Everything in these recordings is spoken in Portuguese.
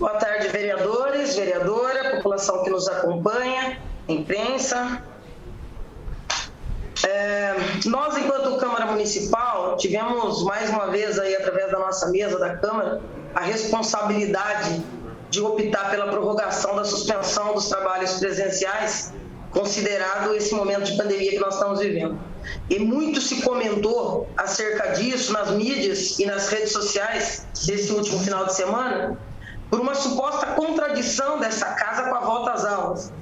Boa tarde, vereadores, vereadora, população que nos acompanha, imprensa. Nós, enquanto Câmara Municipal, tivemos mais uma vez aí, através da nossa mesa da Câmara, a responsabilidade de optar pela prorrogação da suspensão dos trabalhos presenciais, considerado esse momento de pandemia que nós estamos vivendo. E muito se comentou acerca disso nas mídias e nas redes sociais desse último final de semana, por uma suposta contradição dessa casa com a volta às aulas.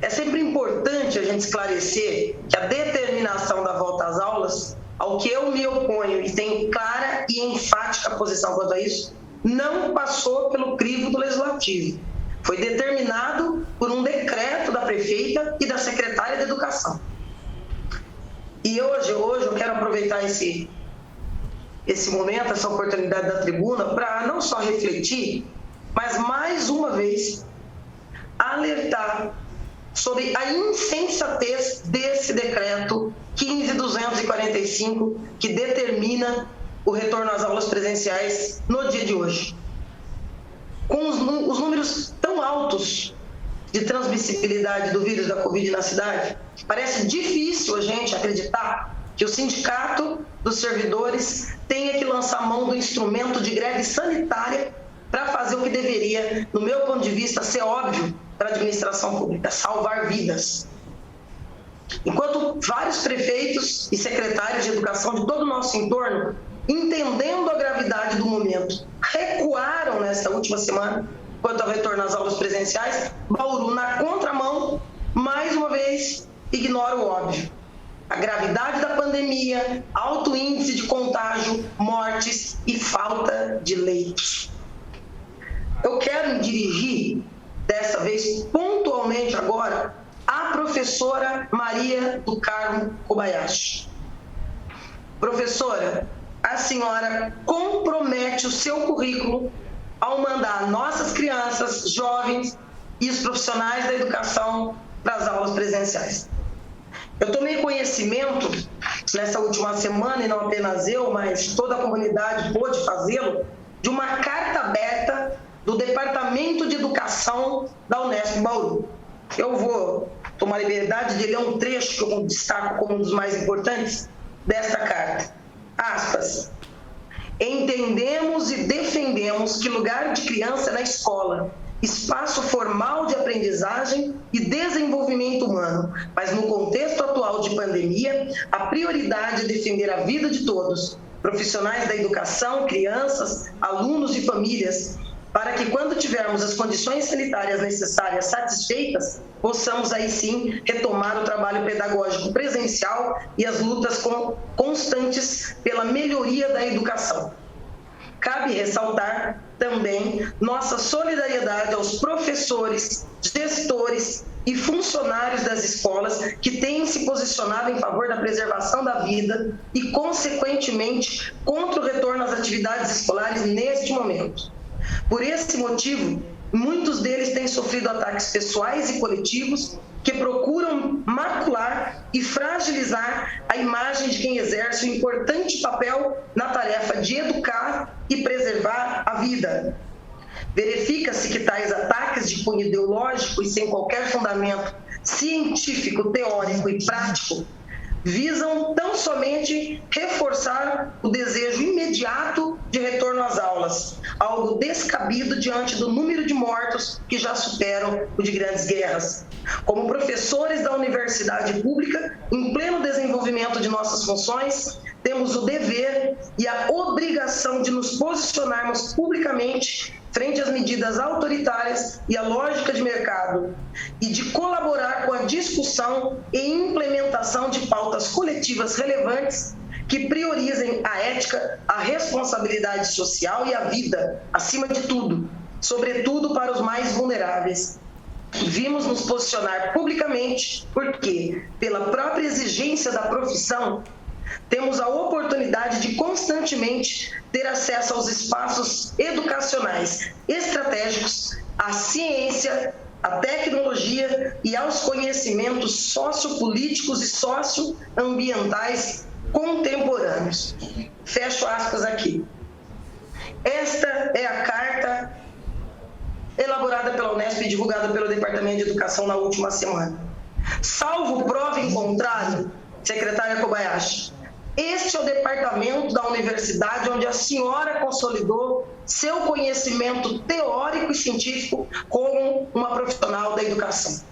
É sempre importante a gente esclarecer que a determinação da volta às aulas, ao que eu me oponho e tenho clara e enfática posição quanto a isso, não passou pelo crivo do Legislativo. Foi determinado por um decreto da prefeita e da secretária de Educação. E hoje eu quero aproveitar esse momento, essa oportunidade da tribuna, para não só refletir, mas mais uma vez alertar sobre a insensatez desse decreto 15.245, que determina o retorno às aulas presenciais no dia de hoje. Com os números tão altos de transmissibilidade do vírus da Covid na cidade, parece difícil a gente acreditar que o sindicato dos servidores tenha que lançar mão do instrumento de greve sanitária para fazer o que deveria, no meu ponto de vista, ser óbvio para a administração pública: salvar vidas. Enquanto vários prefeitos e secretários de educação de todo o nosso entorno, entendendo a gravidade do momento, recuaram nesta última semana quanto ao retorno às aulas presenciais, Bauru, na contramão, mais uma vez, ignora o óbvio. A gravidade da pandemia, alto índice de contágio, mortes e falta de leitos. Eu quero me dirigir, dessa vez, pontualmente agora, à professora Maria do Carmo Kobayashi. Professora, a senhora compromete o seu currículo ao mandar nossas crianças, jovens e os profissionais da educação para as aulas presenciais. Eu tomei conhecimento nessa última semana, e não apenas eu, mas toda a comunidade pôde fazê-lo, de uma carta aberta do Departamento de Educação da Unesp Bauru. Eu vou tomar a liberdade de ler um trecho que eu destaco como um dos mais importantes desta carta. Aspas. Entendemos e defendemos que lugar de criança é na escola, espaço formal de aprendizagem e desenvolvimento humano, mas no contexto atual de pandemia, a prioridade é defender a vida de todos, profissionais da educação, crianças, alunos e famílias, para que quando tivermos as condições sanitárias necessárias satisfeitas, possamos aí sim retomar o trabalho pedagógico presencial e as lutas constantes pela melhoria da educação. Cabe ressaltar também nossa solidariedade aos professores, gestores e funcionários das escolas que têm se posicionado em favor da preservação da vida e, consequentemente, contra o retorno às atividades escolares neste momento. Por esse motivo, muitos deles têm sofrido ataques pessoais e coletivos que procuram macular e fragilizar a imagem de quem exerce um importante papel na tarefa de educar e preservar a vida. Verifica-se que tais ataques de cunho ideológico e sem qualquer fundamento científico, teórico e prático visam tão somente reforçar o desejo imediato de retorno às aulas, algo descabido diante do número de mortos que já superam o de grandes guerras. Como professores da universidade pública, em pleno desenvolvimento de nossas funções, temos o dever e a obrigação de nos posicionarmos publicamente frente às medidas autoritárias e à lógica de mercado, e de colaborar com a discussão e implementação de pautas coletivas relevantes que priorizem a ética, a responsabilidade social e a vida, acima de tudo, sobretudo para os mais vulneráveis. Vimos nos posicionar publicamente porque, pela própria exigência da profissão, temos a oportunidade de constantemente ter acesso aos espaços educacionais estratégicos, à ciência, à tecnologia e aos conhecimentos sociopolíticos e socioambientais contemporâneos. Fecho aspas aqui. Esta é a carta divulgada pelo Departamento de Educação na última semana. Salvo prova em contrário, secretária Kobayashi, este é o departamento da universidade onde a senhora consolidou seu conhecimento teórico e científico como uma profissional da educação.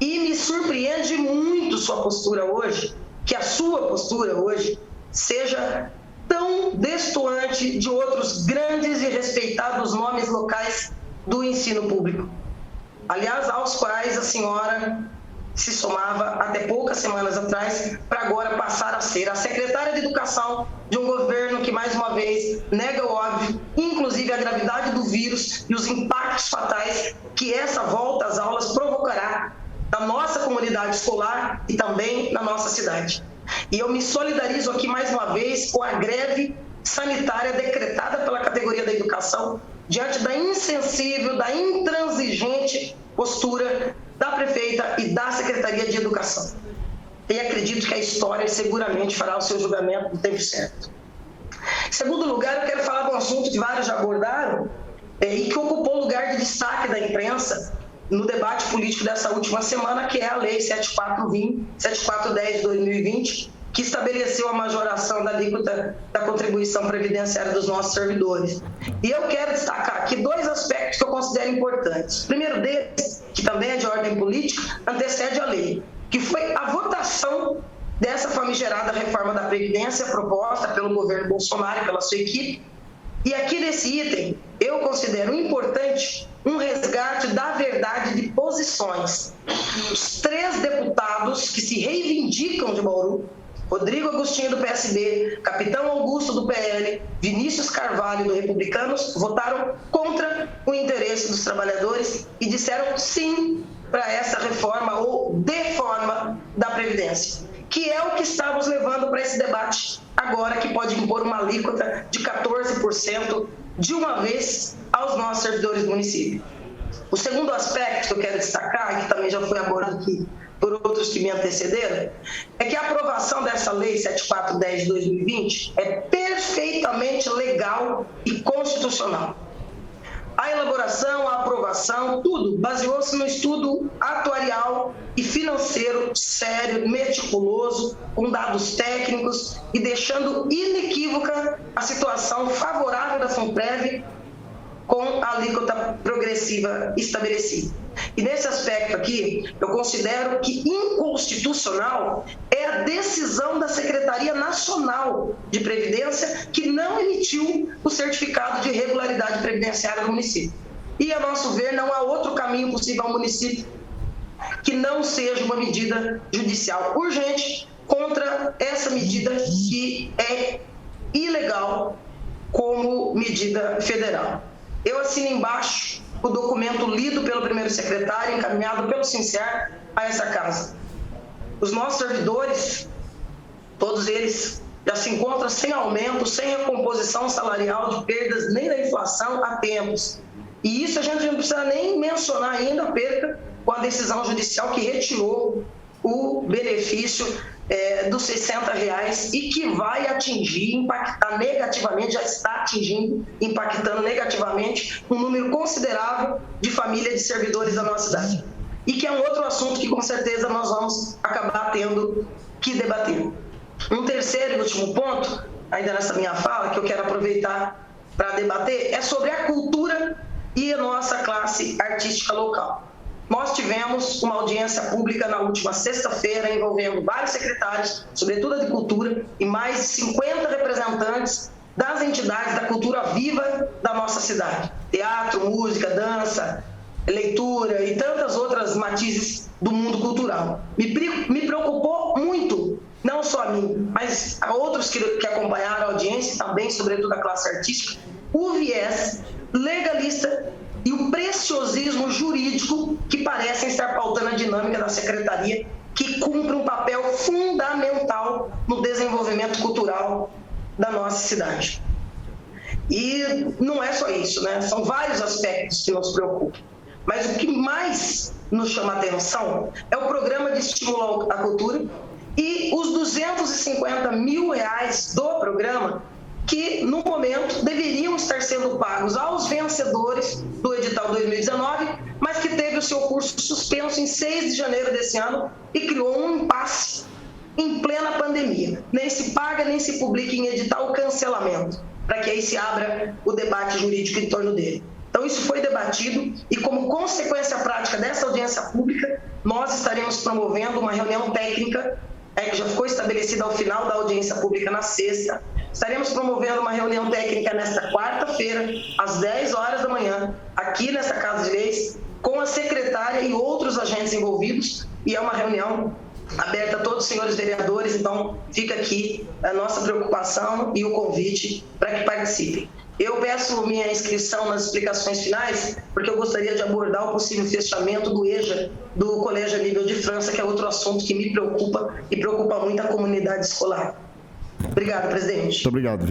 E me surpreende muito sua postura hoje, que a sua postura hoje seja tão destoante de outros grandes e respeitados nomes locais do ensino público. Aliás, aos quais a senhora se somava até poucas semanas atrás, para agora passar a ser a secretária de Educação de um governo que, mais uma vez, nega o óbvio, inclusive a gravidade do vírus e os impactos fatais que essa volta às aulas provocará na nossa comunidade escolar e também na nossa cidade. E eu me solidarizo aqui mais uma vez com a greve sanitária decretada pela categoria da educação diante da insensível, da intransigente postura da prefeita e da Secretaria de Educação. E acredito que a história seguramente fará o seu julgamento no tempo certo. Em segundo lugar, eu quero falar de um assunto que vários já abordaram e que ocupou lugar de destaque da imprensa no debate político dessa última semana, que é a Lei 7410 de 2020, que estabeleceu a majoração da alíquota da contribuição previdenciária dos nossos servidores. E eu quero destacar aqui dois aspectos que eu considero importantes. O primeiro deles, que também é de ordem política, antecede a lei, que foi a votação dessa famigerada reforma da Previdência proposta pelo governo Bolsonaro e pela sua equipe. E aqui nesse item, eu considero importante um resgate da verdade de posições. Os 3 deputados que se reivindicam de Bauru, Rodrigo Agostinho do PSB, Capitão Augusto do PL, Vinícius Carvalho do Republicanos, votaram contra o interesse dos trabalhadores e disseram sim para essa reforma ou deforma da Previdência, que é o que estamos levando para esse debate agora, que pode impor uma alíquota de 14% de uma vez aos nossos servidores do município. O segundo aspecto que eu quero destacar, que também já foi abordado aqui por outros que me antecederam, é que a aprovação dessa Lei 7410 de 2020 é perfeitamente legal e constitucional. A elaboração, a aprovação, tudo baseou-se no estudo atuarial e financeiro sério, meticuloso, com dados técnicos e deixando inequívoca a situação favorável da FUNPREV com a alíquota progressiva estabelecida. E nesse aspecto aqui, eu considero que inconstitucional é a decisão da Secretaria Nacional de Previdência, que não emitiu o certificado de regularidade previdenciária do município. E, a nosso ver, não há outro caminho possível ao município que não seja uma medida judicial urgente contra essa medida que é ilegal como medida federal. Eu assino embaixo o documento lido pelo primeiro secretário, encaminhado pelo SINCER a essa casa. Os nossos servidores, todos eles, já se encontram sem aumento, sem recomposição salarial de perdas nem da inflação há tempos. E isso a gente não precisa nem mencionar ainda a perca com a decisão judicial que retirou o benefício dos R$60 e que vai atingir, impactar negativamente, já está atingindo, impactando negativamente um número considerável de famílias de servidores da nossa cidade. E que é um outro assunto que com certeza nós vamos acabar tendo que debater. Um terceiro e último ponto, ainda nessa minha fala, que eu quero aproveitar para debater, é sobre a cultura e a nossa classe artística local. Nós tivemos uma audiência pública na última sexta-feira envolvendo vários secretários, sobretudo a de cultura, e mais de 50 representantes das entidades da cultura viva da nossa cidade. Teatro, música, dança, leitura e tantas outras matizes do mundo cultural. Me preocupou muito, não só a mim, mas a outros que acompanharam a audiência, também, sobretudo a classe artística, o viés legalista e o preciosismo jurídico que parecem estar pautando a dinâmica da secretaria, que cumpre um papel fundamental no desenvolvimento cultural da nossa cidade. E não é só isso, né? São vários aspectos que nos preocupam. Mas o que mais nos chama a atenção é o programa de estímulo à cultura e os R$250 mil do programa que, no momento, deveriam estar sendo pagos aos vencedores do edital 2019, seu curso suspenso em 6 de janeiro desse ano e criou um impasse em plena pandemia. Nem se paga, nem se publica em edital o cancelamento, para que aí se abra o debate jurídico em torno dele. Então, isso foi debatido e, como consequência prática dessa audiência pública, nós estaremos promovendo uma reunião técnica, que já ficou estabelecida ao final da audiência pública na sexta. Estaremos promovendo uma reunião técnica nesta quarta-feira, às 10 horas da manhã, aqui nessa Casa de Leis, com a secretária e outros agentes envolvidos, e é uma reunião aberta a todos os senhores vereadores, então fica aqui a nossa preocupação e o convite para que participem. Eu peço minha inscrição nas explicações finais, porque eu gostaria de abordar o possível fechamento do EJA, do Colégio Aníbal de França, que é outro assunto que me preocupa e preocupa muito a comunidade escolar. Obrigado, presidente. Muito obrigado.